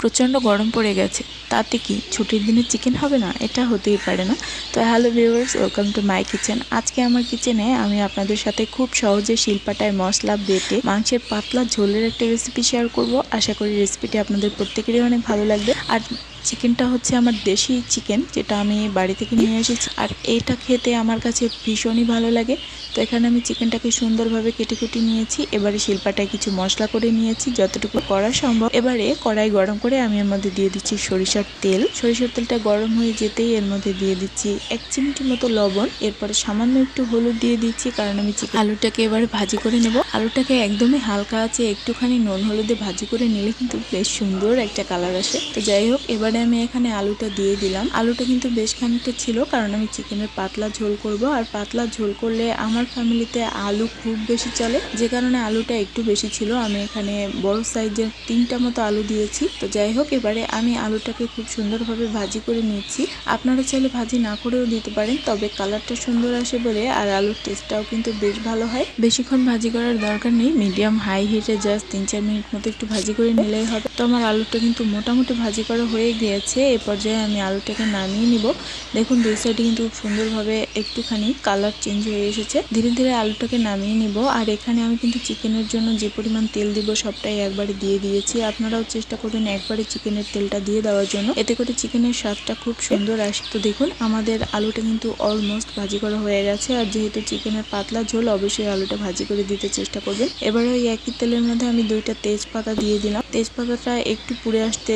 প্রচণ্ড গরম পড়ে গেছে, তাতে কি ছুটির দিনে চিকেন হবে না? এটা হতেই পারে না। তো hello viewers, welcome to my kitchen. আজকে আমার কিচেনে আমি আপনাদের সাথে খুব সহজে শিলপাটায় মশলা বেটে মাংসের পাতলা ঝোলের একটা রেসিপি শেয়ার করব। আশা করি রেসিপিটি আপনাদের প্রত্যেকেরই অনেক ভালো লাগবে। আর চিকেনটা হচ্ছে আমার দেশি চিকেন, যেটা আমি বাড়ি থেকে নিয়ে এসেছি। আর এটা খেতে আমার কাছে ভীষণই ভালো লাগে। তো এখানে আমি চিকেনটাকে সুন্দরভাবে কেটে কুটে নিয়েছি। এবারে শিলপাটায় কিছু মশলা করে নিয়েছি যতটুকু করা সম্ভব। এবারে কড়াই গরম করে আমি এর মধ্যে দিয়ে দিচ্ছি সরিষার তেল। সরিষার তেলটা গরম হয়ে যেতেই এর মধ্যে দিয়ে দিচ্ছি 1 চিমটি মতো লবণ। এরপরে সামান্য একটু হলুদ দিয়ে দিচ্ছি, কারণ আমি আলুটাকে এবারে ভাজি করে নেব। আলুটাকে একদমই হালকা আছে একটুখানি নুন হলুদে ভাজি করে নিলে কিন্তু বেশ সুন্দর একটা কালার আসে। তো যাই হোক, এবারে আমি এখানে আলুটা দিয়ে দিলাম। আলুটা কিন্তু বেশ খানিকটা ছিল, কারণ আমি চিকেনের পাতলা ঝোল করব। আর পাতলা ঝোল করলে আমার ফ্যামিলিতে আলু খুব বেশি চলে, যে কারণে আলুটা একটু বেশি ছিল। আমি এখানে বড় সাইজের 3টা মতো আলু দিয়েছি। তো যাই হোক, এবারে আমি আলুটাকে খুব সুন্দরভাবে ভাজি করে নিচ্ছি। আপনারা চাইলে ভাজি না করেও দিতে পারেন, তবে কালারটা সুন্দর আসে বলে, আর আলুর টেস্টটাও কিন্তু বেশ ভালো হয়। বেশিক্ষণ ভাজি করার দরকার নেই, মিডিয়াম হাই হিটে জাস্ট 3-4 মিনিট মতো একটু ভাজি করে নিলেই হবে। তো আমার আলুটা কিন্তু মোটামুটি ভাজি করা হয়ে গিয়েছে। এ পর্যায়ে আমি আলুটাকে নামিয়ে নিব। দেখুন দুই সাইডে কিন্তু খুব সুন্দরভাবে একটুখানি কালার চেঞ্জ হয়ে এসেছে। ধীরে ধীরে আলুটাকে নামিয়ে নিব। আর এখানে আমি কিন্তু চিকেনের জন্য যে পরিমাণ তেল দিব সবটাই একবারে দিয়ে দিয়েছি। আপনারাও চেষ্টা করবেন একবারে চিকেনের তেলটা দিয়ে দেওয়ার জন্য, এতে করে চিকেনের স্বাদটা খুব সুন্দর আসে। তো দেখুন আমাদের আলুটা কিন্তু অলমোস্ট ভাজি করা হয়ে গেছে। আর যেহেতু চিকেনের পাতলা ঝোল, অবশ্যই আলুটা ভাজি করে দিতে চেষ্টা করবেন। এবারে ওই একই তেলের মধ্যে আমি 2টা তেজপাতা দিয়ে দিলাম। তেজপাতাটা একটু পুড়ে আসতে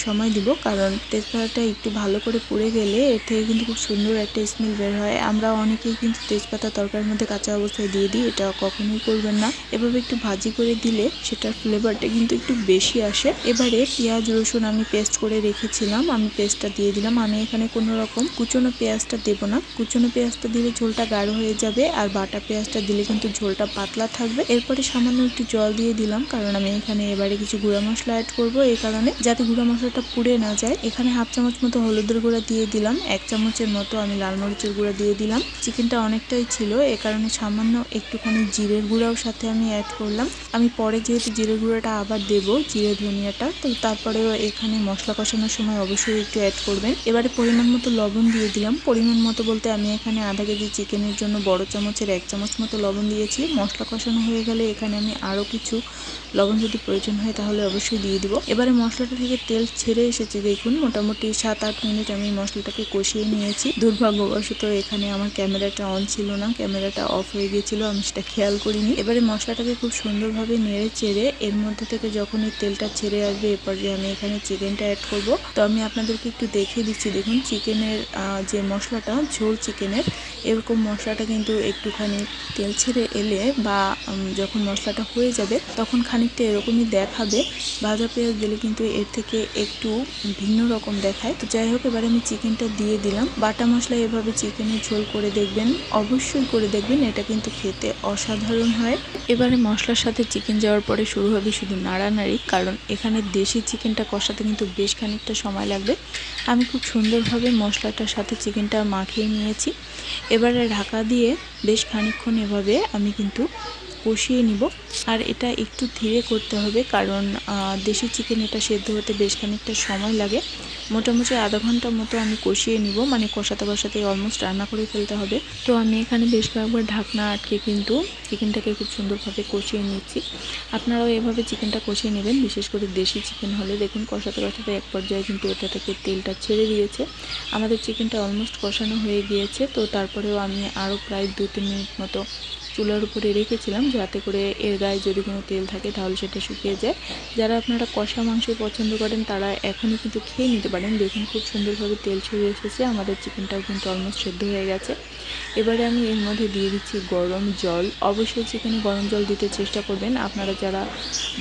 সময় দিব, কারণ তেজপাতাটা একটু ভালো করে পুড়ে গেলে এর থেকে কিন্তু খুব সুন্দর একটা স্মেল বের হয়। আমরা অনেকেই কিন্তু তেজপাতা তরকারির মধ্যে কাঁচা অবস্থায় দিয়ে দিই, এটা কখনোই করবেন না। এভাবে একটু ভাজি করে দিলে সেটার ফ্লেভারটা কিন্তু একটু বেশি আসে। এবারে পেঁয়াজ রসুন আমি পেস্ট করে রেখেছিলাম, আমি পেস্টটা দিয়ে দিলাম। আমি এখানে কোনো রকম কুচনো পেঁয়াজটা দেবো না, কুচনো পেঁয়াজটা দিলে ঝোলটা গাঢ় হয়ে যাবে, আর বাটা পেঁয়াজটা দিলে কিন্তু ঝোলটা পাতলা থাকবে। এরপরে সামান্য একটু জল দিয়ে দিলাম, কারণ আমি এখানে এবারে কিছু গুঁড়া মশলা অ্যাড করব, এই কারণে যাতে গুঁড়া মশলাটা পুড়ে না যায়। এখানে হাফ চামচ মতো হলুদের গুঁড়া দিয়ে দিলাম, 1 চামচের মতো আমি লাল মরিচের গুঁড়া দিয়ে দিলাম। চিকেনটা অনেকটাই ছিল, এ কারণে সামান্য একটুখানি জিরের গুঁড়াও সাথে আমি অ্যাড করলাম। আমি পরে যেহেতু জিরের গুঁড়াটা আবার দেব, জিরে ধনিয়াটা, তো তারপরেও এখানে মশলা কষানোর সময় অবশ্যই একটু অ্যাড করবেন। এবারে পরিমাণ মতো লবণ দিয়ে দিলাম। পরিমাণ মতো বলতে আমি এখানে আধা কেজি চিকেনের জন্য বড় চামচের 1 চামচ মতো লবণ দিয়েছি। মশলা কষানো হয়ে গেলে এখানে আমি আরও কিছু লবণ যদি প্রয়োজন হয় তাহলে অবশ্যই দিয়ে দিব। এবারে মশলাটা থেকে তেল ছেড়ে এসেছে, দেখুন মোটামুটি 7-8 মিনিট আমি মশলাটাকে কষিয়ে নিয়েছি। দুর্ভাগ্যবশত এখানে আমার ক্যামেরাটা অন ছিল না, ক্যামেরাটা অফ হয়ে গিয়েছিল, আমি সেটা খেয়াল করিনি। এবারে মশলাটাকে খুব সুন্দরভাবে নেড়ে চেড়ে এর মধ্যে থেকে যখন এই তেলটা ছেড়ে আসবে, এ পর্যায়ে আমি এখানে চিকেনটা অ্যাড করব। তো আমি আপনাদেরকে একটু দেখিয়ে দিচ্ছি। দেখুন চিকেনের যে মশলাটা, ঝোল চিকেনের, এরকম মশলাটা কিন্তু একটুখানি তেল ছেড়ে এলে বা যখন মশলাটা হয়ে যাবে তখন খানিকটা এরকমই দেখাবে। ভাজা পেঁয়াজ দিলে কিন্তু এর থেকে একটু ভিন্ন রকম দেখায়। তো যাই হোক, এবার আমি চিকেনটা দিয়ে দিলাম। বাটা মশলা এভাবে চিকেনের ঝোল করে দেখবেন, অবশ্যই করে দেখবেন, এটা কিন্তু খেতে অসাধারণ হয়। এবারে মশলার সাথে চিকেন যাওয়ার পরে শুরু হবে শুধু নাড়ানাড়ি, কারণ এখানে দেশি চিকেনটা কষাতে কিন্তু বেশ খানিকটা সময় লাগবে। আমি খুব সুন্দরভাবে মশলাটার সাথে চিকেনটা মাখিয়ে নিয়েছি। এবারে ঢাকা দিয়ে বেশ খানিকক্ষণ এভাবে আমি কিন্তু কষিয়ে নিব। আর এটা একটু ধীরে করতে হবে, কারণ দেশি চিকেন এটা সেদ্ধ হতে বেশ খানিকটা সময় লাগে। মোটামুটি আধা ঘন্টা মতো আমি কষিয়ে নিব, মানে কষাতে কষাতে অলমোস্ট রান্না করে ফেলতে হবে। তো আমি এখানে বেশ কয়েকবার ঢাকনা আটকে কিন্তু চিকেনটাকে খুব সুন্দরভাবে কষিয়ে নিচ্ছি। আপনারাও এভাবে চিকেনটা কষিয়ে নেবেন, বিশেষ করে দেশি চিকেন হলে। দেখুন কষাতে কষাতে এক পর্যায়ে কিন্তু এটা থেকে তেলটা ছেড়ে দিয়েছে। আমাদের চিকেনটা অলমোস্ট কষানো হয়ে গিয়েছে। তো তারপরেও আমি আরও প্রায় 2-3 মিনিট মতো চুলার উপরে রেখেছিলাম, যাতে করে এর গায়ে যদি কোনো তেল থাকে তাহলে সেটা শুকিয়ে যায়। যারা আপনারা কষা মাংস পছন্দ করেন তারা এখনই কিন্তু খেয়ে নিতে পারেন। দেখুন খুব সুন্দরভাবে তেল ছেড়ে এসেছে, আমাদের চিকেনটাও কিন্তু অলমোস্ট সেদ্ধ হয়ে গেছে। এবারে আমি এর মধ্যে দিয়ে দিচ্ছি গরম জল। অবশ্যই চিকেনে গরম জল দিতে চেষ্টা করবেন। আপনারা যারা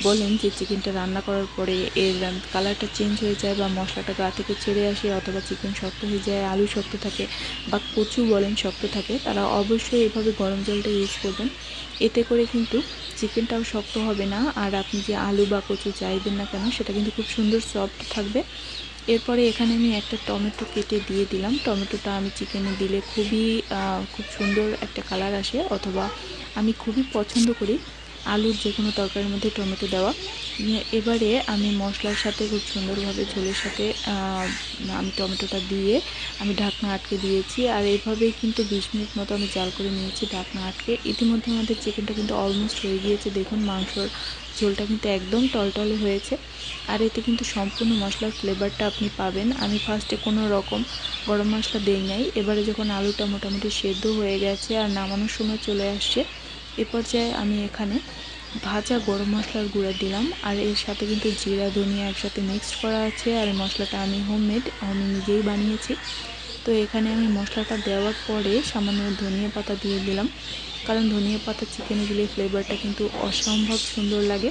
বলেন যে চিকেনটা রান্না করার পরে এর কালারটা চেঞ্জ হয়ে যায়, বা মশলাটা গা থেকে ছেড়ে আসে, অথবা চিকেন শক্ত হয়ে যায়, আলু শক্ত থাকে, বা কচু বলেন শক্ত থাকে, তারা অবশ্যই এভাবে গরম জলটা ইউজ করবেন। এতে করে কিন্তু চিকেনটাও শক্ত হবে না, আর আপনি যে আলু বা কচু চাইবেন না কেন সেটা কিন্তু খুব সুন্দর সফট থাকবে। এরপরে এখানে আমি একটা টমেটো কেটে দিয়ে দিলাম। টমেটোটা আমি চিকেনে দিলে খুব সুন্দর একটা কালার আসে, অথবা আমি খুবই পছন্দ করি আলুর যে কোনো তরকারির মধ্যে টমেটো দেওয়া। এবারে আমি মশলার সাথে খুব সুন্দরভাবে ঝোলের সাথে আমি টমেটোটা দিয়ে আমি ঢাকনা আটকে দিয়েছি। আর এভাবেই কিন্তু 20 মিনিট মতো আমি জাল করে নিয়েছি ঢাকনা আটকে। ইতিমধ্যে আমাদের চিকেনটা কিন্তু অলমোস্ট হয়ে গিয়েছে। দেখুন মাংসর ঝোলটা কিন্তু একদম টলটলে হয়েছে। আর এতে কিন্তু সম্পূর্ণ মশলার ফ্লেভারটা আপনি পাবেন। আমি ফার্স্টে কোনো রকম গরম মশলা দেই নাই। এবারে যখন আলুটা মোটামুটি সেদ্ধ হয়ে গেছে আর নামানোর সময় চলে আসছে, এ পর্যায়ে আমি এখানে ভাজা গরম মশলার গুঁড়া দিলাম। আর এর সাথে কিন্তু জিরা ধনিয়া একসাথে মিক্সড করা আছে। আর এই মশলাটা আমি হোমমেড, আমি নিজেই বানিয়েছি। তো এখানে আমি মশলাটা দেওয়ার পরে সামান্য ধনিয়া পাতা দিয়ে দিলাম, কারণ ধনিয়া পাতা চিকেনে দিলে ফ্লেভারটা কিন্তু অসম্ভব সুন্দর লাগে।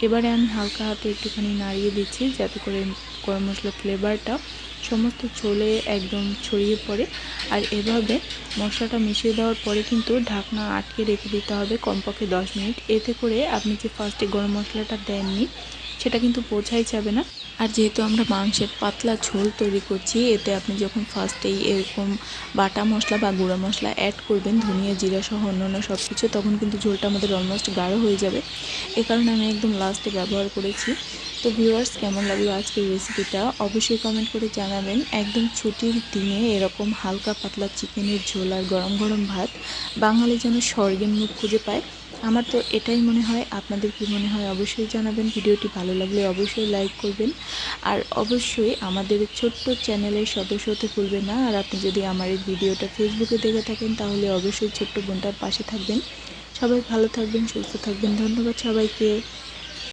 এবারে আমি হালকা হাতে একটুখানি নাড়িয়ে দিচ্ছি যাতে করে গরম মশলার ফ্লেভারটা সমস্ত ঝোলে একদম ছড়িয়ে পড়ে। আর এভাবে মশলাটা মিশিয়ে দেওয়ার পরে কিন্তু ঢাকনা আটকে রেখে দিতে হবে কমপক্ষে 10 মিনিট। এতে করে আপনি যে ফার্স্টে গরম মশলাটা দেননি সেটা কিন্তু বোঝাই যাবে না। আর যেহেতু আমরা মাংসের পাতলা ঝোল তৈরি করছি, এতে আপনি যখন ফার্স্টেই এরকম বাটা মশলা বা গুঁড়া মশলা অ্যাড করবেন, ধনিয়া জিরা সহ অন্যান্য সব কিছু, তখন কিন্তু ঝোলটা আমাদের অলমোস্ট গাঢ় হয়ে যাবে। এ কারণে আমি একদম লাস্টে ব্যবহার করেছি। তো ভিউয়ার্স, কেমন লাগলো আজকের রেসিপিটা অবশ্যই কমেন্ট করে জানাবেন। একদম ছুটির দিনে এরকম হালকা পাতলা চিকেনের ঝোল আর গরম গরম ভাত, বাঙালি যেন স্বর্গের মুখ খুঁজে পায়। আমার তো এটাই মনে হয়। আপনাদের কি মনে হয় অবশ্যই জানাবেন। ভিডিওটি ভালো লাগলে অবশ্যই লাইক করবেন। আর অবশ্যই আমাদের ছোট্ট চ্যানেলের সদস্য হতে ভুলবেন না। আর আপনি যদি আমার এই ভিডিওটা ফেসবুকে দেখে থাকেন তাহলে অবশ্যই ছোট্ট বোনটার পাশে থাকবেন। সবাই ভালো থাকবেন, সুস্থ থাকবেন। ধন্যবাদ সবাইকে।